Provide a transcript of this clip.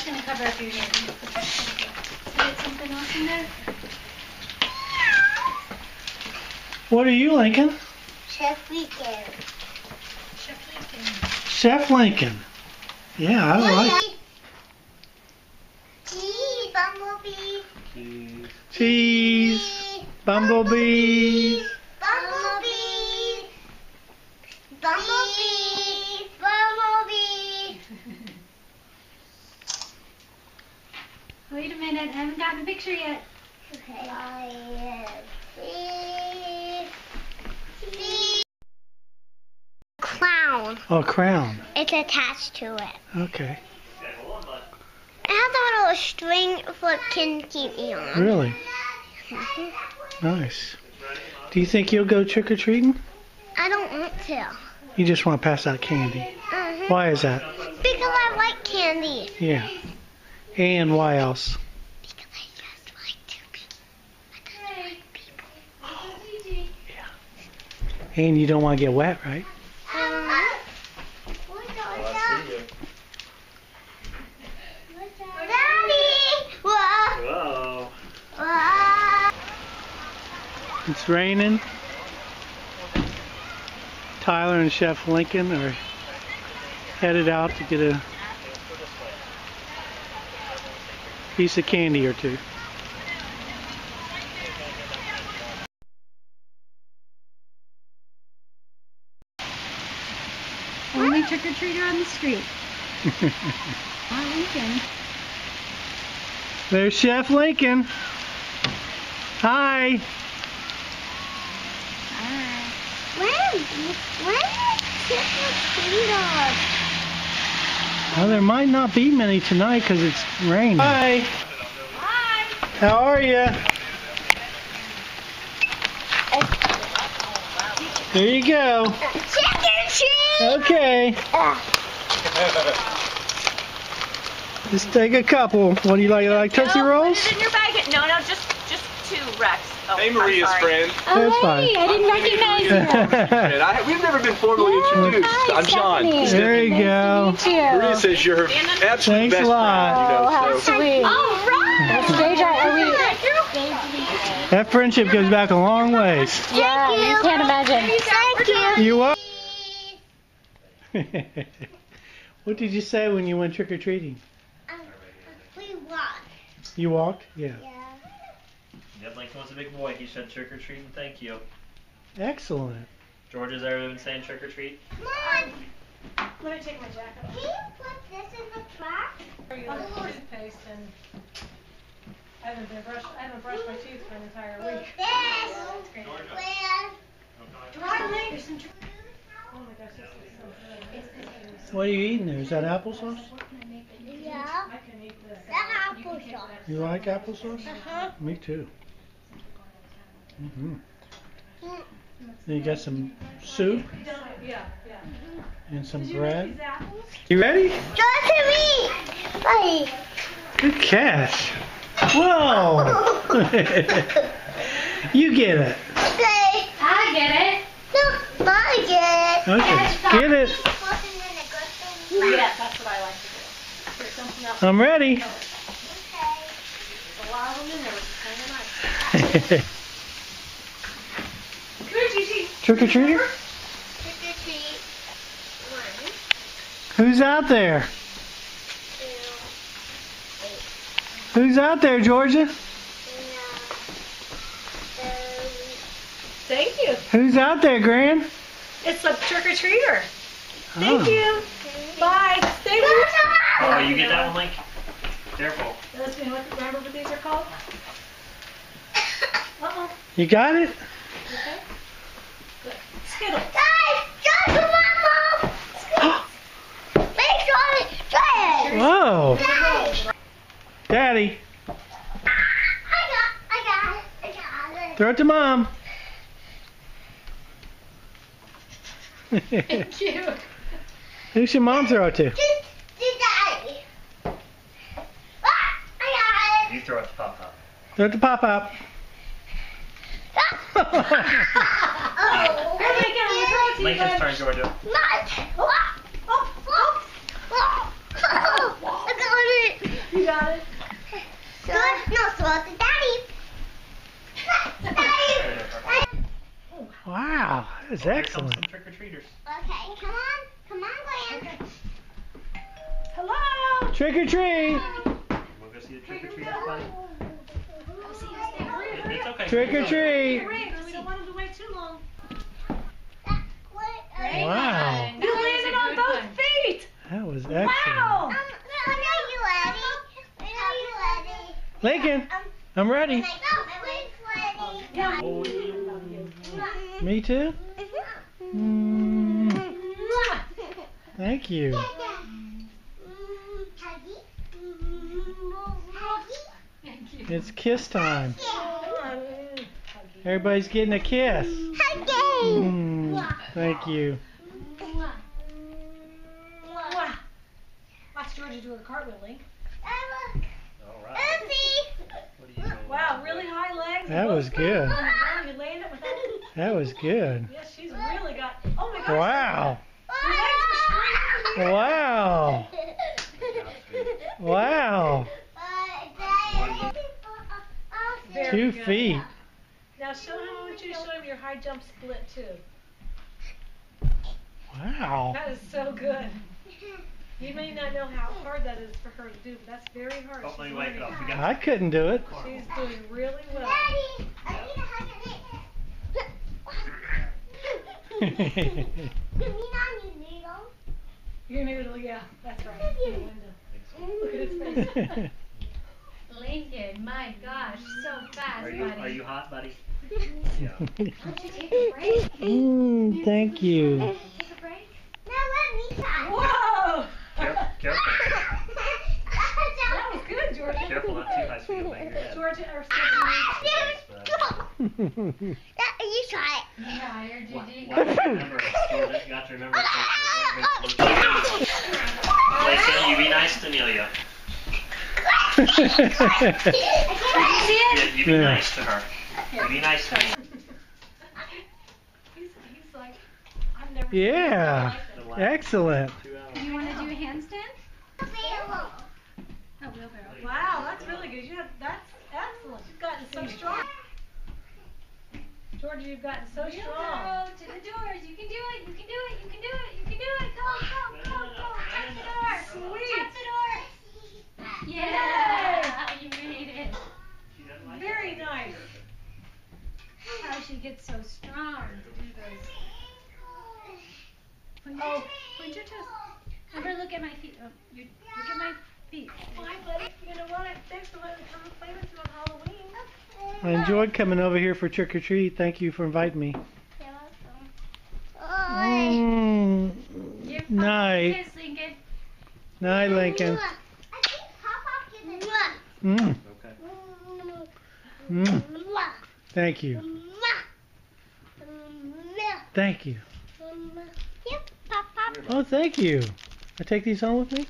gonna cover up your ears. Get something else in there. What are you, Lincoln? Chef Lincoln. Chef Lincoln. Chef Lincoln. Yeah, I like. Cheese, bumblebee. Cheese. Bumblebees. Bumblebee. Bumblebee. Bumblebee. Wait a minute, I haven't gotten a picture yet. Okay. I am clown. Oh, crown. It's attached to it. Okay. It has a little string for it can keep me on. Really? Nice. Do you think you'll go trick-or-treating? I don't want to. You just want to pass out candy. Why is that? Because I like candy. Yeah. And why else? Because I just like to be with people. Yeah. And you don't want to get wet, right? Daddy! Whoa! Whoa. It's raining. Tyler and Chef Lincoln are headed out to get a piece of candy or two. Only trick-or-treater on the street. Not Lincoln. There's Chef Lincoln. Hi. When is trick-or-treaters? Well, there might not be many tonight because it's raining. Hi. Hi! How are you? There you go. Trick-or-treat! Okay. Just take a couple. What do you like Tootsie Rolls? Put it in your bag. No, just 2, Rex. Oh, Hey, Maria's friend. That's fine. I didn't recognize you. And we've never been formally introduced. I'm John. There you go. Maria says you're her absolute Thanks best a lot. friend. Sweet. All right. That friendship goes back a long ways. Yeah, you can't imagine. Thank you. You are. What did you say when you went trick-or-treating? We walk. You walked? Yeah. Yeah. Yep, Lincoln was a big boy. He said trick or treat and thank you. Excellent. George, has ever been saying trick or treat? Mom, Let me take my jacket can you put this in the trash? Toothpaste and I haven't brushed my teeth for an entire Put week. this where? Oh my gosh, this is so good. What are you eating there? Is that applesauce? Yeah. I can eat this. The applesauce. You like applesauce? Uh-huh. Me too. Then you got some soup Yeah. and some bread. You ready? Go to me. Hey. Good catch. Whoa! You get it. Okay. I get it. No, I get it. Okay, get it. Yes, that's what I like to do. Here's something else. I'm ready. There's a lot of them in there, which is kind of nice. Come here, Gigi. Trick or treater? Trick-or-treat. 1, Who's out there? 2, 8. Who's out there, Georgia? Thank you. Who's out there, Gran? It's a trick-or-treater. Oh. Thank you. Bye. Stay with Oh, you get that one, Link? Careful. Remember what these are called? Uh-oh. You got it? Okay. Good. Skittles. Guys, go to my mom. Make sure it's straight. Whoa. Guys. Daddy, I got it. throw it to Mom. Thank you. Who should Mom throw it to? Just Daddy. I got You throw it to Pop-Pop. Throw it to Pop-Pop. Oh. Lincoln's turn, Georgia. I got it. was Here comes some excellent. trick-or-treaters. Okay, come on. Come on, Glenn. Hello. Trick or treat! We'll go see the trick-or-treaters, buddy. It's okay. Trick or treat! Hurry, 'cause we don't want him to wait too long. Wow, You landed on both feet. that was excellent. Wow. I know you ready. I know you ready. Lincoln, I'm ready. Yeah. Oh, Me too? Mm, thank you. It's kiss time. Everybody's getting a kiss. Mm, thank you. Watch Georgia do a cartwheel, Link. all right. What do you know? Wow, really high legs. That was good. You landed without. That was good. Yes, she's really got. Oh my gosh. Wow. Your legs Wow. Wow. are very 2 good. feet. Now show him. I want you to show him your high jump split too. Wow. That is so good. You may not know how hard that is for her to do, but that's very hard. Oh, She's let me wake it up. We learning. got I couldn't do it. She's doing really well. Your noodle, yeah, that's right. In the window. Look at its face. Lincoln, my gosh, so fast, buddy. Are you hot, buddy? Yeah. Why don't you take a break? Mm, thank you. Take a break? Whoa! Careful. That was good, Georgia. Careful, not too high so you don't bang your head. Georgia, or Stephanie. You try it. Tired, What? did you? Remember, Georgia, you got to remember. Listen, you be nice to Amelia. You be Yeah. nice to her. You be nice to me. He's like, I've never Yeah. seen anything like Excellent. 2 hours. Do you want to do a handstand? that. Wow, that's really good. That's excellent. You've gotten so strong. Georgia, you've gotten so strong. Go to the doors. You can do it. You can do it. You can do it. You can do it. Go. Tap the door. Sweet. Tap the door. Yeah. You made it. Very nice. How she gets so strong to do those. Point your toes. Remember, look at my feet. Oh, look at my feet. Bye, buddy. You know what? Thanks for letting me come and play with you on Halloween. I enjoyed coming over here for trick or treat. Thank you for inviting me. Mm, Give Papa night. a kiss, Lincoln. Night, Lincoln. Mm, Okay. mm. Thank you. Thank you. Yep, Pop, Pop. Oh, thank you. I take these home with me?